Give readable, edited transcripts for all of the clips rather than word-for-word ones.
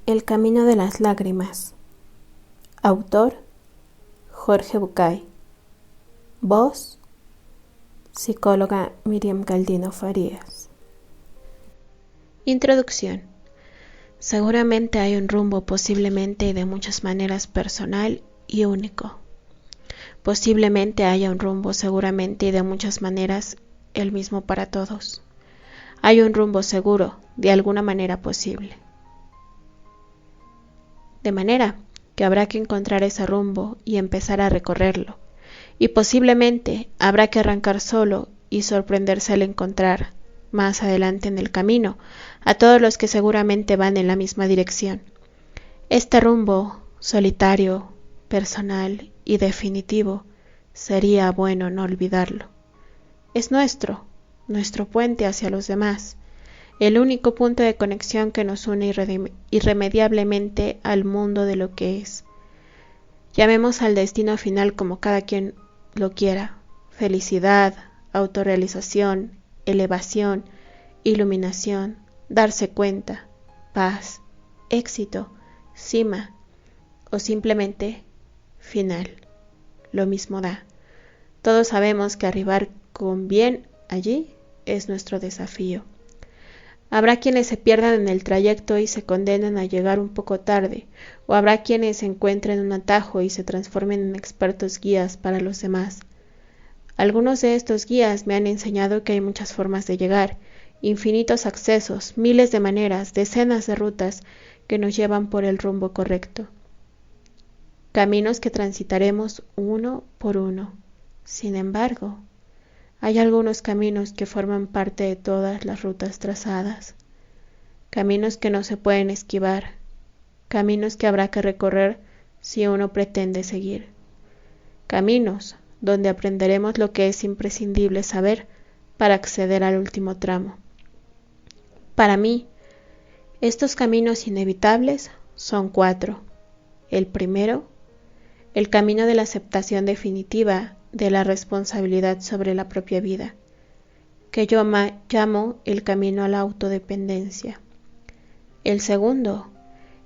El camino de las lágrimas. Autor: Jorge Bucay. Voz: psicóloga Miriam Galdino Farías. Introducción. Seguramente hay un rumbo, posiblemente y de muchas maneras personal y único. Posiblemente haya un rumbo, seguramente y de muchas maneras el mismo para todos. Hay un rumbo seguro, de alguna manera posible. De manera que habrá que encontrar ese rumbo y empezar a recorrerlo. Y posiblemente habrá que arrancar solo y sorprenderse al encontrar, más adelante en el camino, a todos los que seguramente van en la misma dirección. Este rumbo, solitario, personal y definitivo, sería bueno no olvidarlo. Es nuestro puente hacia los demás, el único punto de conexión que nos une irremediablemente al mundo de lo que es. Llamemos al destino final como cada quien lo quiera: felicidad, autorrealización, elevación, iluminación, darse cuenta, paz, éxito, cima o simplemente final. Lo mismo da. Todos sabemos que arribar con bien allí es nuestro desafío. Habrá quienes se pierdan en el trayecto y se condenen a llegar un poco tarde, o habrá quienes encuentren un atajo y se transformen en expertos guías para los demás. Algunos de estos guías me han enseñado que hay muchas formas de llegar, infinitos accesos, miles de maneras, decenas de rutas que nos llevan por el rumbo correcto. Caminos que transitaremos uno por uno. Sin embargo, hay algunos caminos que forman parte de todas las rutas trazadas. Caminos que no se pueden esquivar. Caminos que habrá que recorrer si uno pretende seguir. Caminos donde aprenderemos lo que es imprescindible saber para acceder al último tramo. Para mí, estos caminos inevitables son 4. El primero, el camino de la aceptación definitiva de la responsabilidad sobre la propia vida, que yo llamo el camino a la autodependencia. El segundo,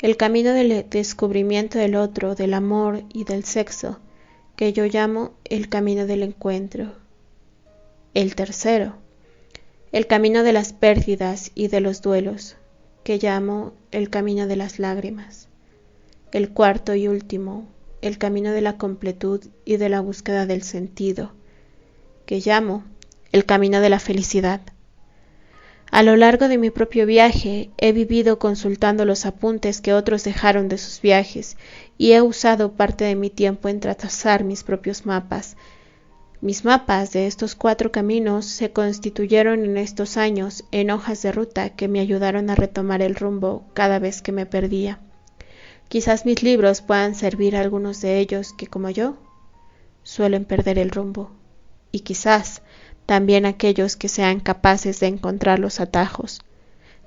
el camino del descubrimiento del otro, del amor y del sexo, que yo llamo el camino del encuentro. El tercero, el camino de las pérdidas y de los duelos, que llamo el camino de las lágrimas. El cuarto y último, el camino de la completud y de la búsqueda del sentido, que llamo el camino de la felicidad. A lo largo de mi propio viaje he vivido consultando los apuntes que otros dejaron de sus viajes y he usado parte de mi tiempo en trazar mis propios mapas. Mis mapas de estos 4 caminos se constituyeron en estos años en hojas de ruta que me ayudaron a retomar el rumbo cada vez que me perdía. Quizás mis libros puedan servir a algunos de ellos que, como yo, suelen perder el rumbo, y quizás también aquellos que sean capaces de encontrar los atajos.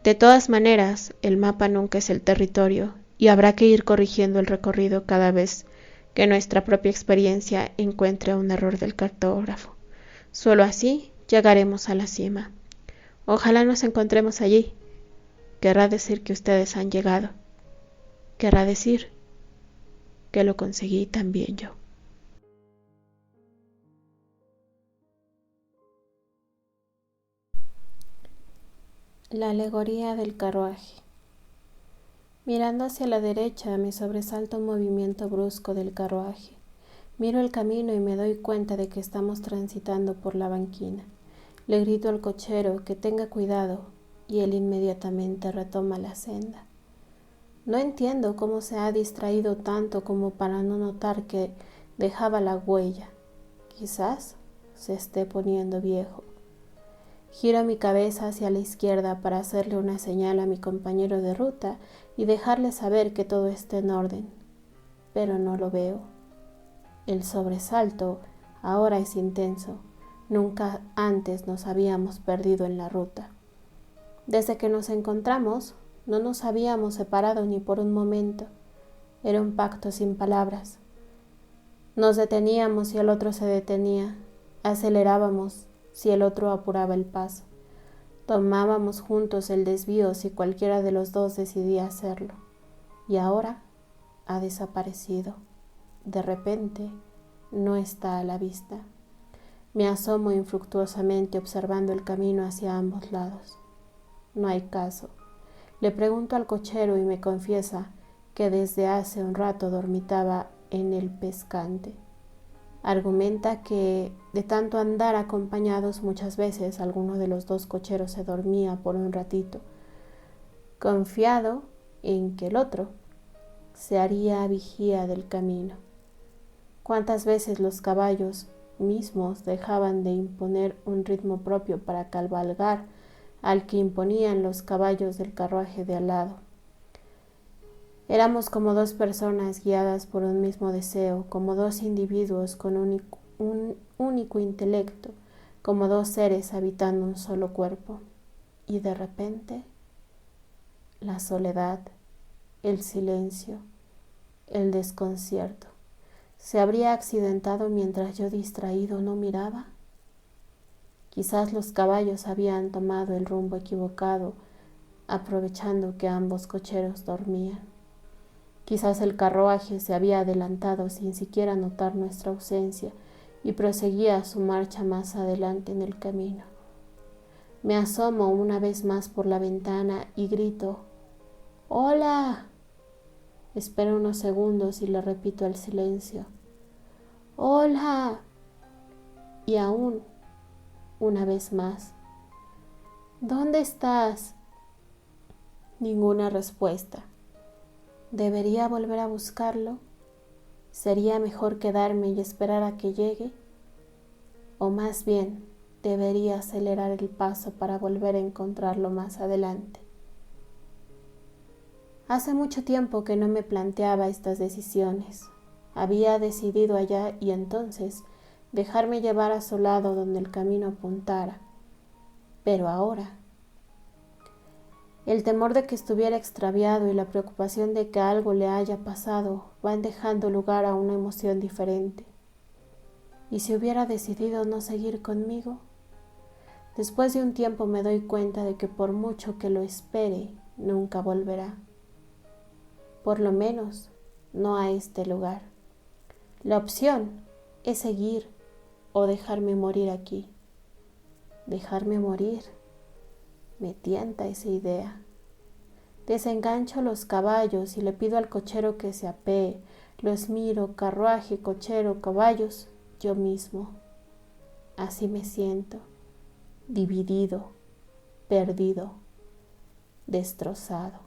De todas maneras, el mapa nunca es el territorio, y habrá que ir corrigiendo el recorrido cada vez que nuestra propia experiencia encuentre un error del cartógrafo. Solo así llegaremos a la cima. Ojalá nos encontremos allí. Querrá decir que ustedes han llegado. Querrá decir que lo conseguí también yo. La alegoría del carruaje. Mirando hacia la derecha me sobresalta un movimiento brusco del carruaje. Miro el camino y me doy cuenta de que estamos transitando por la banquina. Le grito al cochero que tenga cuidado y él inmediatamente retoma la senda. No entiendo cómo se ha distraído tanto como para no notar que dejaba la huella. Quizás se esté poniendo viejo. Giro mi cabeza hacia la izquierda para hacerle una señal a mi compañero de ruta y dejarle saber que todo está en orden, pero no lo veo. El sobresalto ahora es intenso. Nunca antes nos habíamos perdido en la ruta. Desde que nos encontramos, no nos habíamos separado ni por un momento. Era un pacto sin palabras. Nos deteníamos si el otro se detenía. Acelerábamos si el otro apuraba el paso. Tomábamos juntos el desvío si cualquiera de los dos decidía hacerlo. y ahora ha desaparecido. De repente, no está a la vista. Me asomo infructuosamente observando el camino hacia ambos lados. No hay caso. Le pregunto al cochero y me confiesa que desde hace un rato dormitaba en el pescante. Argumenta que de tanto andar acompañados muchas veces alguno de los dos cocheros se dormía por un ratito, confiado en que el otro se haría vigía del camino. ¿Cuántas veces los caballos mismos dejaban de imponer un ritmo propio para cabalgar al que imponían los caballos del carruaje de al lado? Éramos como dos personas guiadas por un mismo deseo, como dos individuos con un único intelecto, como dos seres habitando un solo cuerpo. Y de repente, la soledad, el silencio, el desconcierto. ¿Se habría accidentado mientras yo distraído no miraba? Quizás los caballos habían tomado el rumbo equivocado, aprovechando que ambos cocheros dormían. Quizás el carruaje se había adelantado sin siquiera notar nuestra ausencia y proseguía su marcha más adelante en el camino. Me asomo una vez más por la ventana y grito: ¡Hola! Espero unos segundos y le repito al silencio: ¡Hola! Y aún una vez más: ¿dónde estás? Ninguna respuesta. ¿Debería volver a buscarlo? ¿Sería mejor quedarme y esperar a que llegue? O más bien, debería acelerar el paso para volver a encontrarlo más adelante. Hace mucho tiempo que no me planteaba estas decisiones. Había decidido allá y entonces dejarme llevar a su lado donde el camino apuntara. Pero ahora, el temor de que estuviera extraviado y la preocupación de que algo le haya pasado van dejando lugar a una emoción diferente. ¿Y si hubiera decidido no seguir conmigo? Después de un tiempo me doy cuenta de que por mucho que lo espere, nunca volverá. Por lo menos, no a este lugar. La opción es seguir o dejarme morir aquí. Dejarme morir. Me tienta esa idea. Desengancho los caballos y le pido al cochero que se apee. Los miro, carruaje, cochero, caballos, yo mismo. Así me siento, dividido, perdido, destrozado.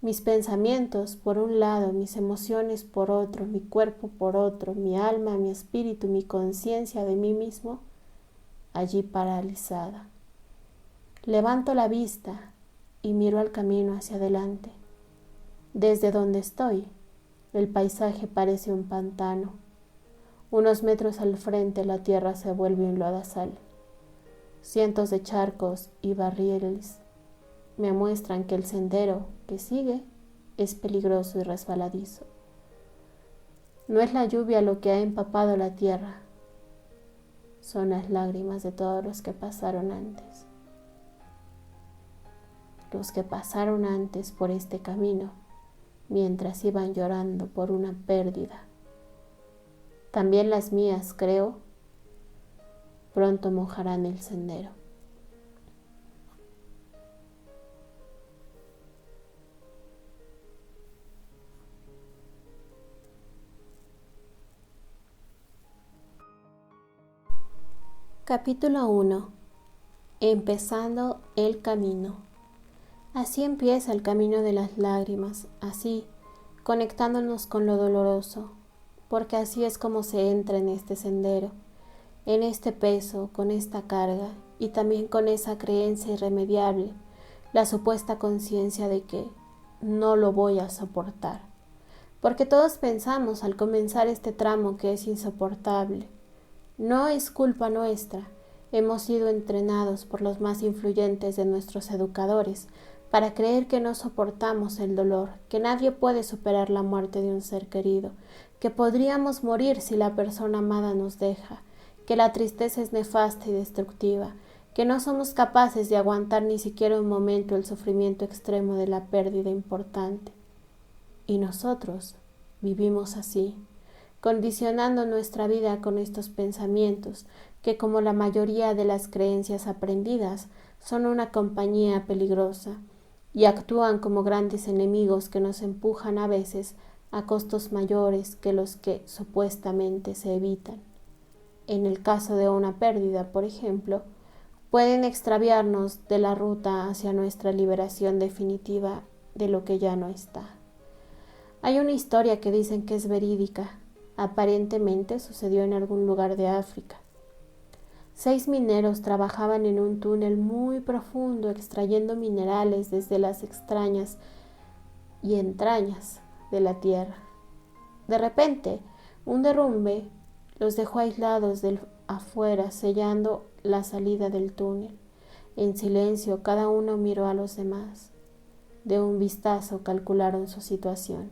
Mis pensamientos por un lado, mis emociones por otro, mi cuerpo por otro, mi alma, mi espíritu, mi conciencia de mí mismo, allí paralizada. Levanto la vista y miro al camino hacia adelante. Desde donde estoy, el paisaje parece un pantano. Unos metros al frente la tierra se vuelve un lodazal. Cientos de charcos y barriles me muestran que el sendero que sigue es peligroso y resbaladizo. No es la lluvia lo que ha empapado la tierra, son las lágrimas de todos los que pasaron antes. Los que pasaron antes por este camino, mientras iban llorando por una pérdida. También las mías, creo, pronto mojarán el sendero. Capítulo 1. Empezando el camino. Así empieza el camino de las lágrimas, así, conectándonos con lo doloroso, porque así es como se entra en este sendero, en este peso, con esta carga, y también con esa creencia irremediable, la supuesta conciencia de que no lo voy a soportar, porque todos pensamos al comenzar este tramo que es insoportable. No es culpa nuestra, hemos sido entrenados por los más influyentes de nuestros educadores para creer que no soportamos el dolor, que nadie puede superar la muerte de un ser querido, que podríamos morir si la persona amada nos deja, que la tristeza es nefasta y destructiva, que no somos capaces de aguantar ni siquiera un momento el sufrimiento extremo de la pérdida importante. Y nosotros vivimos así, condicionando nuestra vida con estos pensamientos que, como la mayoría de las creencias aprendidas, son una compañía peligrosa y actúan como grandes enemigos que nos empujan a veces a costos mayores que los que supuestamente se evitan. En el caso de una pérdida, por ejemplo, pueden extraviarnos de la ruta hacia nuestra liberación definitiva de lo que ya no está. Hay una historia que dicen que es verídica. Aparentemente sucedió en algún lugar de África. 6 mineros trabajaban en un túnel muy profundo extrayendo minerales desde las extrañas y entrañas de la tierra. De repente, un derrumbe los dejó aislados del afuera, sellando la salida del túnel. En silencio, cada uno miró a los demás. De un vistazo calcularon su situación.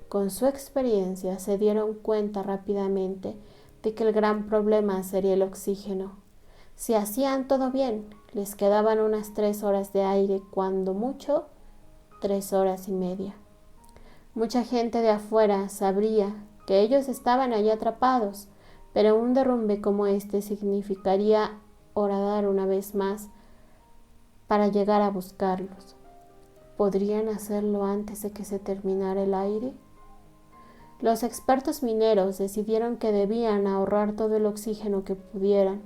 Con su experiencia se dieron cuenta rápidamente de que el gran problema sería el oxígeno. Si hacían todo bien, les quedaban unas 3 horas de aire, cuando mucho 3 horas y media. Mucha gente de afuera sabría que ellos estaban allí atrapados, pero un derrumbe como este significaría horadar una vez más para llegar a buscarlos. ¿Podrían hacerlo antes de que se terminara el aire? Los expertos mineros decidieron que debían ahorrar todo el oxígeno que pudieran.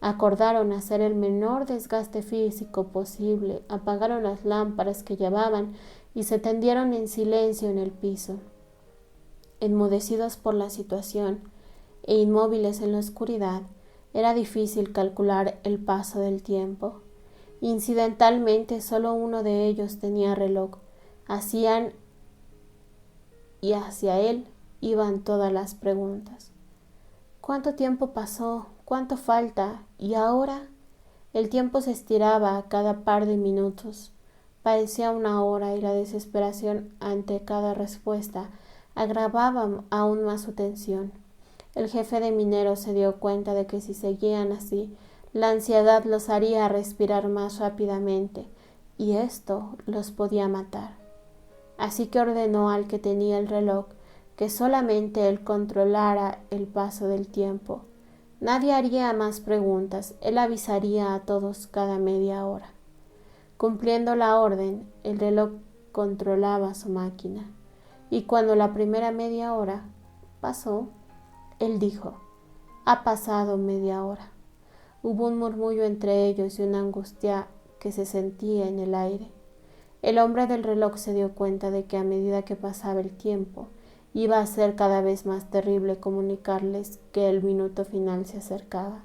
Acordaron hacer el menor desgaste físico posible, apagaron las lámparas que llevaban y se tendieron en silencio en el piso. Enmudecidos por la situación e inmóviles en la oscuridad, era difícil calcular el paso del tiempo. Incidentalmente, solo uno de ellos tenía reloj. Hacían y hacia él iban todas las preguntas. ¿Cuánto tiempo pasó? ¿Cuánto falta? ¿Y ahora? El tiempo se estiraba a cada par de minutos. Parecía una hora y la desesperación ante cada respuesta agravaba aún más su tensión. El jefe de mineros se dio cuenta de que si seguían así, la ansiedad los haría respirar más rápidamente y esto los podía matar. Así que ordenó al que tenía el reloj que solamente él controlara el paso del tiempo. Nadie haría más preguntas, él avisaría a todos cada media hora. Cumpliendo la orden, el reloj controlaba su máquina, y cuando la primera media hora pasó, él dijo: «Ha pasado media hora». Hubo un murmullo entre ellos y una angustia que se sentía en el aire. El hombre del reloj se dio cuenta de que a medida que pasaba el tiempo, iba a ser cada vez más terrible comunicarles que el minuto final se acercaba.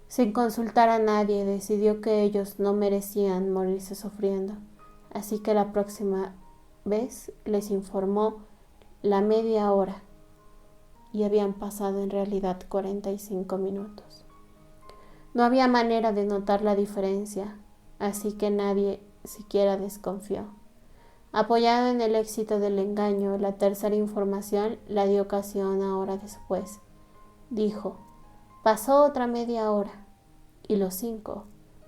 Sin consultar a nadie, decidió que ellos no merecían morirse sufriendo, así que la próxima vez les informó la media hora y habían pasado en realidad 45 minutos. No había manera de notar la diferencia, así que nadie siquiera desconfió. Apoyado en el éxito del engaño, la tercera información la dio casi una hora después. Dijo: «Pasó otra media hora», y los 5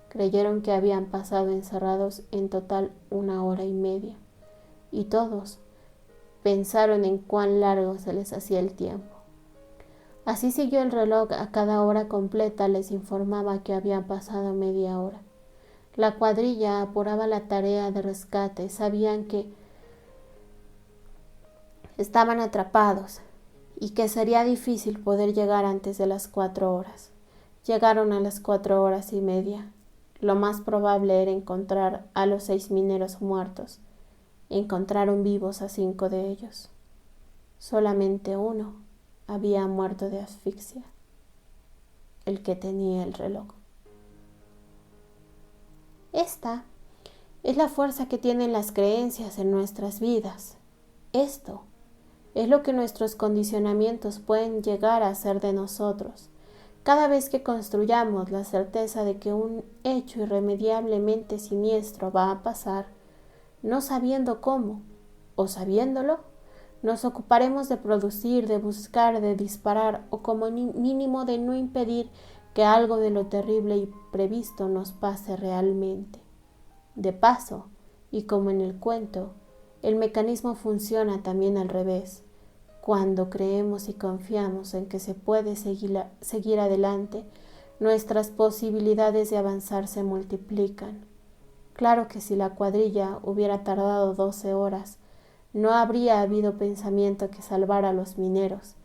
creyeron que habían pasado encerrados en total 1 hora y media, y todos pensaron en cuán largo se les hacía el tiempo. Así siguió el reloj. A cada hora completa les informaba que había pasado media hora. La cuadrilla apuraba la tarea de rescate. Sabían que estaban atrapados y que sería difícil poder llegar antes de las 4 horas. Llegaron a las 4 horas y media. Lo más probable era encontrar a los 6 mineros muertos. Encontraron vivos a 5 de ellos. Solamente uno había muerto de asfixia, el que tenía el reloj. Esta es la fuerza que tienen las creencias en nuestras vidas. Esto es lo que nuestros condicionamientos pueden llegar a hacer de nosotros. Cada vez que construyamos la certeza de que un hecho irremediablemente siniestro va a pasar, no sabiendo cómo o sabiéndolo, nos ocuparemos de producir, de buscar, de disparar o como mínimo de no impedir que algo de lo terrible y previsto nos pase realmente. De paso, y como en el cuento, El mecanismo funciona también al revés. Cuando creemos y confiamos en que se puede seguir adelante, nuestras posibilidades de avanzar se multiplican. Claro que si la cuadrilla hubiera tardado 12 horas, no habría habido pensamiento que salvara a los mineros.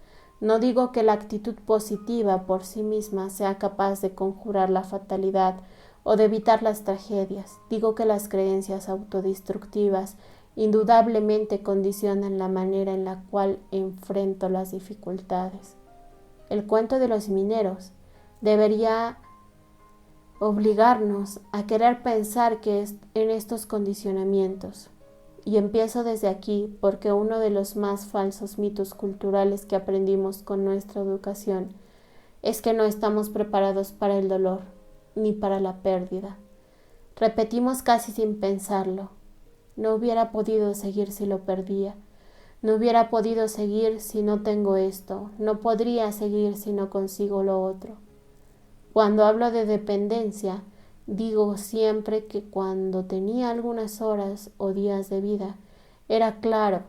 No digo que la actitud positiva por sí misma sea capaz de conjurar la fatalidad o de evitar las tragedias. Digo que las creencias autodestructivas indudablemente condicionan la manera en la cual enfrento las dificultades. El cuento de los mineros debería obligarnos a querer pensar que en estos condicionamientos. Y empiezo desde aquí porque uno de los más falsos mitos culturales que aprendimos con nuestra educación es que no estamos preparados para el dolor ni para la pérdida. Repetimos casi sin pensarlo: no hubiera podido seguir si lo perdía, no hubiera podido seguir si no tengo esto, no podría seguir si no consigo lo otro. Cuando hablo de dependencia, digo siempre que cuando tenía algunas horas o días de vida, era claro,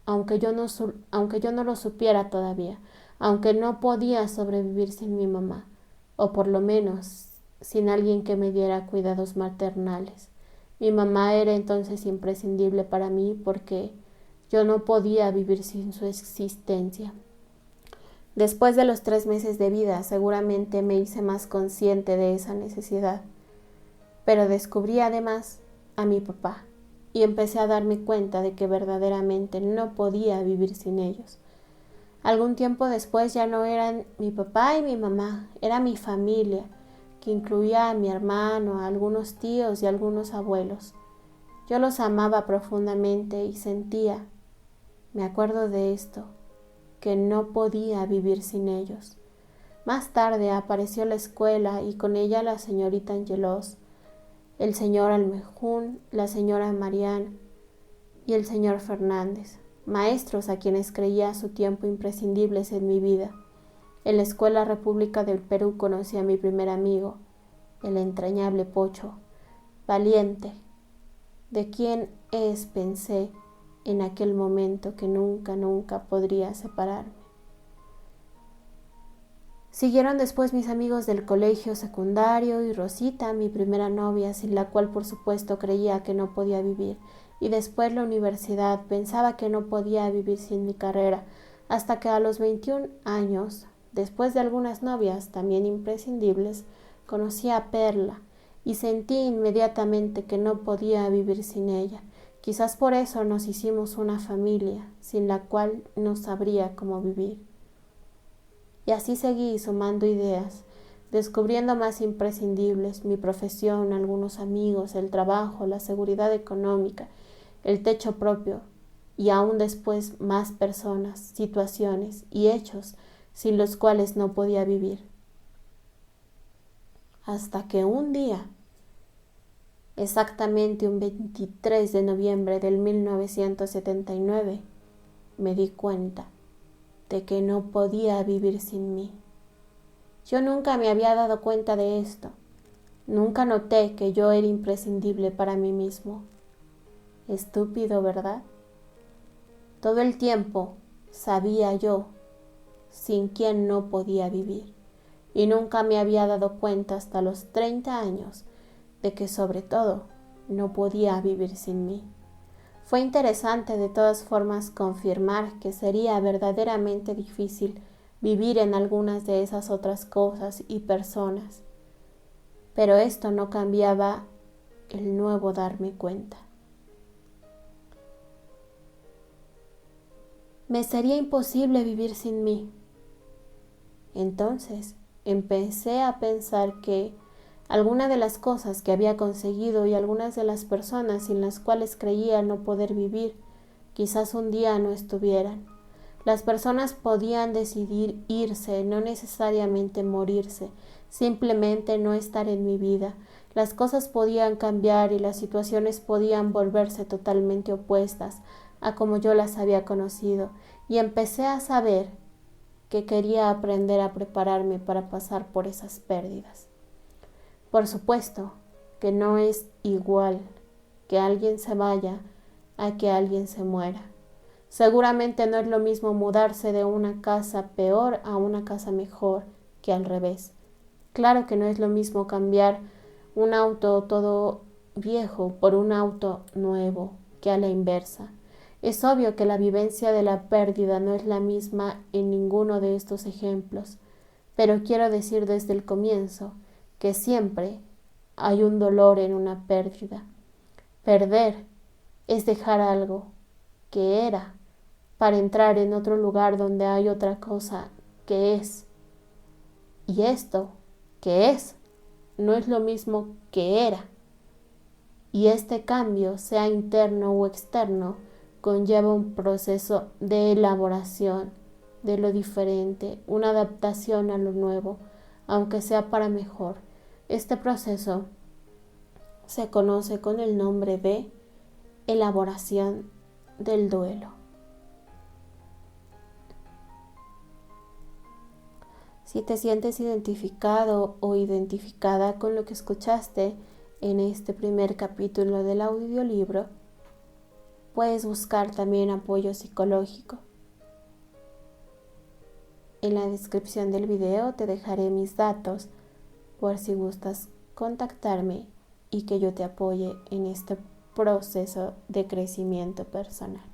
aunque yo no lo supiera todavía, aunque no podía sobrevivir sin mi mamá, o por lo menos sin alguien que me diera cuidados maternales. Mi mamá era entonces imprescindible para mí porque yo no podía vivir sin su existencia. Después de los 3 meses de vida, seguramente me hice más consciente de esa necesidad. Pero descubrí además a mi papá y empecé a darme cuenta de que verdaderamente no podía vivir sin ellos. Algún tiempo después ya no eran mi papá y mi mamá, era mi familia, que incluía a mi hermano, a algunos tíos y a algunos abuelos. Yo los amaba profundamente y sentía, me acuerdo de esto, que no podía vivir sin ellos. Más tarde apareció la escuela y con ella la señorita Angelos, el señor Almejún, la señora Marián y el señor Fernández, maestros a quienes creía a su tiempo imprescindibles en mi vida. En la Escuela República del Perú conocí a mi primer amigo, el entrañable Pocho, valiente, de quien pensé en aquel momento que nunca podría separarme. Siguieron después mis amigos del colegio secundario y Rosita, mi primera novia, sin la cual por supuesto creía que no podía vivir, y después la universidad. Pensaba que no podía vivir sin mi carrera, hasta que a los 21 años, después de algunas novias también imprescindibles, conocí a Perla y sentí inmediatamente que no podía vivir sin ella. Quizás por eso nos hicimos una familia, sin la cual no sabría cómo vivir. Y así seguí sumando ideas, descubriendo más imprescindibles: mi profesión, algunos amigos, el trabajo, la seguridad económica, el techo propio, y aún después más personas, situaciones y hechos sin los cuales no podía vivir. Hasta que un día, exactamente un 23 de noviembre del 1979, me di cuenta de que no podía vivir sin mí. Yo nunca me había dado cuenta de esto. Nunca noté que yo era imprescindible para mí mismo. Estúpido, ¿verdad? Todo el tiempo sabía yo sin quién no podía vivir, y nunca me había dado cuenta hasta los 30 años de que sobre todo no podía vivir sin mí. Fue interesante de todas formas confirmar que sería verdaderamente difícil vivir en algunas de esas otras cosas y personas, pero esto no cambiaba el nuevo darme cuenta. Me sería imposible vivir sin mí. Entonces empecé a pensar que algunas de las cosas que había conseguido y algunas de las personas sin las cuales creía no poder vivir, quizás un día no estuvieran. Las personas podían decidir irse, no necesariamente morirse, simplemente no estar en mi vida. Las cosas podían cambiar y las situaciones podían volverse totalmente opuestas a como yo las había conocido, y empecé a saber que quería aprender a prepararme para pasar por esas pérdidas. Por supuesto que no es igual que alguien se vaya a que alguien se muera. Seguramente no es lo mismo mudarse de una casa peor a una casa mejor que al revés. Claro que no es lo mismo cambiar un auto todo viejo por un auto nuevo que a la inversa. Es obvio que la vivencia de la pérdida no es la misma en ninguno de estos ejemplos, pero quiero decir desde el comienzo que siempre hay un dolor en una pérdida. Perder es dejar algo que era para entrar en otro lugar donde hay otra cosa que es. Y esto, que es, no es lo mismo que era. Y este cambio, sea interno o externo, conlleva un proceso de elaboración de lo diferente, una adaptación a lo nuevo, aunque sea para mejor. Este proceso se conoce con el nombre de elaboración del duelo. Si te sientes identificado o identificada con lo que escuchaste en este primer capítulo del audiolibro, puedes buscar también apoyo psicológico. En la descripción del video te dejaré mis datos por si gustas contactarme y que yo te apoye en este proceso de crecimiento personal.